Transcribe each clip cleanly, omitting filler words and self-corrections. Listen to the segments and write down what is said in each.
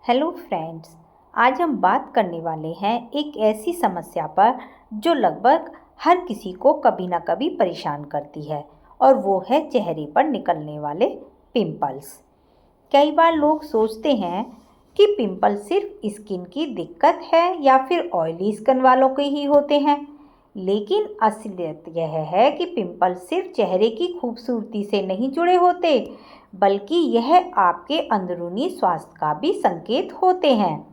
Hello friends. आज हम बात करने वाले हैं एक ऐसी समस्या पर जो लगभग हर किसी को कभी ना कभी परेशान करती है, और वो है चेहरे पर निकलने वाले पिंपल्स। कई बार लोग सोचते हैं कि पिंपल सिर्फ स्किन की दिक्कत है या फिर ऑयली स्किन वालों के ही होते हैं, लेकिन असलियत यह है कि पिंपल सिर्फ चेहरे की खूबसूरती से नहीं जुड़े होते, बल्कि यह आपके अंदरूनी स्वास्थ्य का भी संकेत होते हैं।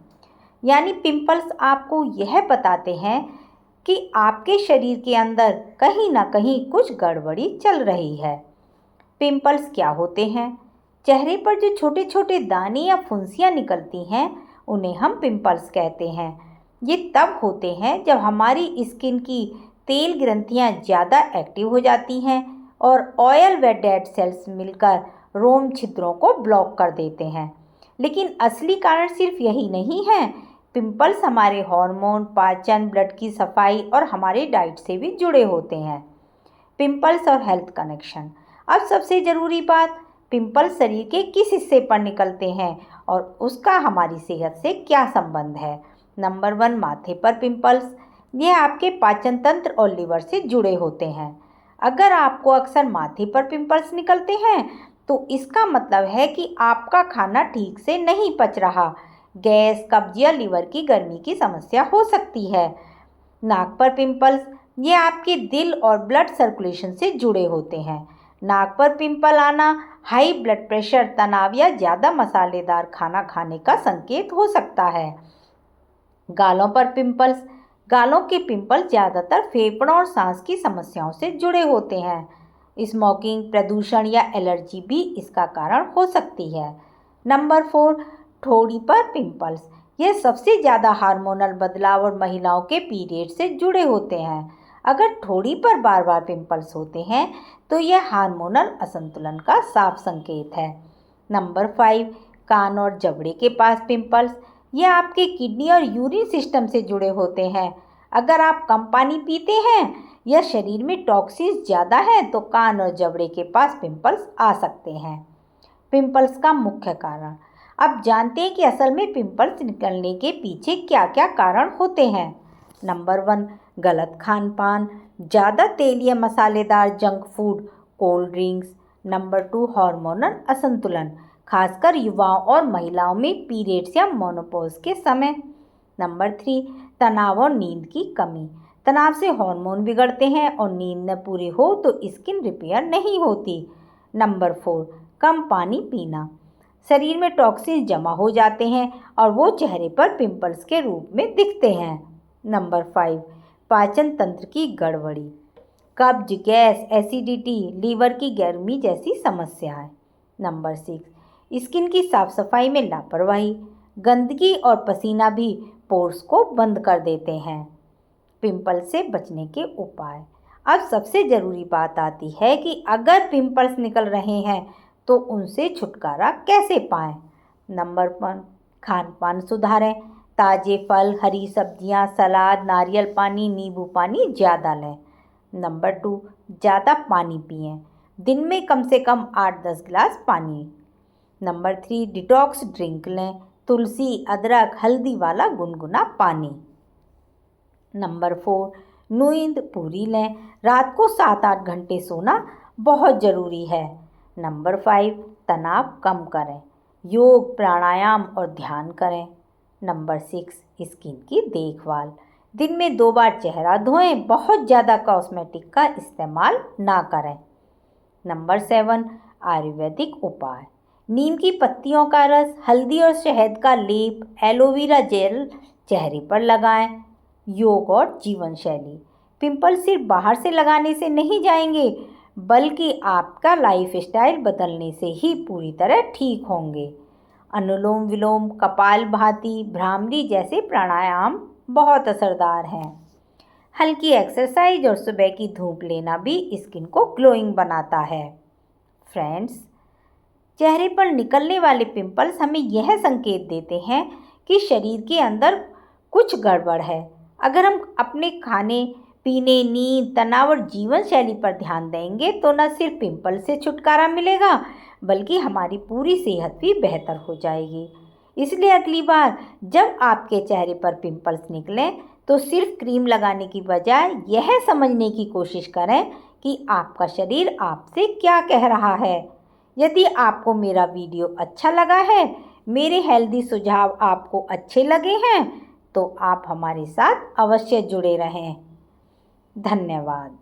यानी पिंपल्स आपको यह बताते हैं कि आपके शरीर के अंदर कहीं ना कहीं कुछ गड़बड़ी चल रही है। पिंपल्स क्या होते हैं? चेहरे पर जो छोटे छोटे दाने या फुंसियाँ निकलती हैं, उन्हें हम पिंपल्स कहते हैं। ये तब होते हैं जब हमारी स्किन की तेल ग्रंथियाँ ज़्यादा एक्टिव हो जाती हैं और ऑयल व डेड सेल्स मिलकर रोम छिद्रों को ब्लॉक कर देते हैं। लेकिन असली कारण सिर्फ यही नहीं है। पिंपल्स हमारे हार्मोन, पाचन, ब्लड की सफाई और हमारे डाइट से भी जुड़े होते हैं। पिंपल्स और हेल्थ कनेक्शन। अब सबसे ज़रूरी बात, पिंपल्स शरीर के किस हिस्से पर निकलते हैं और उसका हमारी सेहत से क्या संबंध है। नंबर 1, माथे पर पिंपल्स। ये आपके पाचन तंत्र और लिवर से जुड़े होते हैं। अगर आपको अक्सर माथे पर पिंपल्स निकलते हैं तो इसका मतलब है कि आपका खाना ठीक से नहीं पच रहा। गैस, कब्ज या लिवर की गर्मी की समस्या हो सकती है। नाक पर पिंपल्स। ये आपके दिल और ब्लड सर्कुलेशन से जुड़े होते हैं। नाक पर पिंपल आना हाई ब्लड प्रेशर, तनाव या ज़्यादा मसालेदार खाना खाने का संकेत हो सकता है। गालों पर पिंपल्स। गालों के पिंपल ज़्यादातर फेफड़ों और सांस की समस्याओं से जुड़े होते हैं। स्मोकिंग, प्रदूषण या एलर्जी भी इसका कारण हो सकती है। नंबर 4, ठोड़ी पर पिंपल्स। ये सबसे ज़्यादा हार्मोनल बदलाव और महिलाओं के पीरियड से जुड़े होते हैं। अगर ठोड़ी पर बार बार पिंपल्स होते हैं तो यह हार्मोनल असंतुलन का साफ संकेत है। नंबर 5, कान और जबड़े के पास पिंपल्स। ये आपके किडनी और यूरिन सिस्टम से जुड़े होते हैं। अगर आप कम पानी पीते हैं या शरीर में टॉक्सिन्स ज़्यादा है तो कान और जबड़े के पास पिंपल्स आ सकते हैं। पिंपल्स का मुख्य कारण। अब जानते हैं कि असल में पिंपल्स निकलने के पीछे क्या क्या कारण होते हैं। नंबर 1, गलत खान पान। ज़्यादा तेल या मसालेदार junk food, cold drinks. Number 2, hormonal असंतुलन, खासकर युवाओं और महिलाओं में पीरियड्स या मोनोपॉज के समय। नंबर 3, तनाव और नींद की कमी। तनाव से हार्मोन बिगड़ते हैं और नींद न पूरी हो तो स्किन रिपेयर नहीं होती। नंबर 4, कम पानी पीना। शरीर में टॉक्सिन जमा हो जाते हैं और वो चेहरे पर पिंपल्स के रूप में दिखते हैं। नंबर 5, पाचन तंत्र की गड़बड़ी। कब्ज, गैस, एसिडिटी, लीवर की गर्मी जैसी समस्याएं। नंबर 6, स्किन की साफ सफाई में लापरवाही। गंदगी और पसीना भी पोर्स को बंद कर देते हैं। पिंपल से बचने के उपाय। अब सबसे ज़रूरी बात आती है कि अगर पिंपल्स निकल रहे हैं तो उनसे छुटकारा कैसे पाएं। नंबर 1, खान पान सुधारें। ताज़े फल, हरी सब्जियां, सलाद, नारियल पानी, नींबू पानी ज़्यादा लें। नंबर 2, ज़्यादा पानी पिएं। दिन में कम से कम 8-10 गिलास पानी। नंबर 3, डिटॉक्स ड्रिंक लें। तुलसी, अदरक, हल्दी वाला गुनगुना पानी। नंबर 4, नींद पूरी लें। रात को 7-8 घंटे सोना बहुत ज़रूरी है। नंबर 5, तनाव कम करें। योग, प्राणायाम और ध्यान करें। नंबर 6, स्किन की देखभाल। दिन में 2 बार चेहरा धोएं। बहुत ज़्यादा कॉस्मेटिक का इस्तेमाल ना करें। नंबर 7, आयुर्वेदिक उपाय। नीम की पत्तियों का रस, हल्दी और शहद का लेप, एलोवेरा जेल चेहरे पर लगाएं। योग और जीवन शैली। पिंपल सिर्फ बाहर से लगाने से नहीं जाएंगे, बल्कि आपका लाइफस्टाइल बदलने से ही पूरी तरह ठीक होंगे। अनुलोम विलोम, कपालभाति, भ्रामरी जैसे प्राणायाम बहुत असरदार हैं। हल्की एक्सरसाइज और सुबह की धूप लेना भी स्किन को ग्लोइंग बनाता है। फ्रेंड्स, चेहरे पर निकलने वाले पिंपल्स हमें यह संकेत देते हैं कि शरीर के अंदर कुछ गड़बड़ है। अगर हम अपने खाने पीने, नींद, तनाव और जीवन शैली पर ध्यान देंगे तो न सिर्फ पिंपल से छुटकारा मिलेगा, बल्कि हमारी पूरी सेहत भी बेहतर हो जाएगी। इसलिए अगली बार जब आपके चेहरे पर पिंपल्स निकलें तो सिर्फ क्रीम लगाने की बजाय यह समझने की कोशिश करें कि आपका शरीर आपसे क्या कह रहा है। यदि आपको मेरा वीडियो अच्छा लगा है, मेरे हेल्दी सुझाव आपको अच्छे लगे हैं, तो आप हमारे साथ अवश्य जुड़े रहें। धन्यवाद।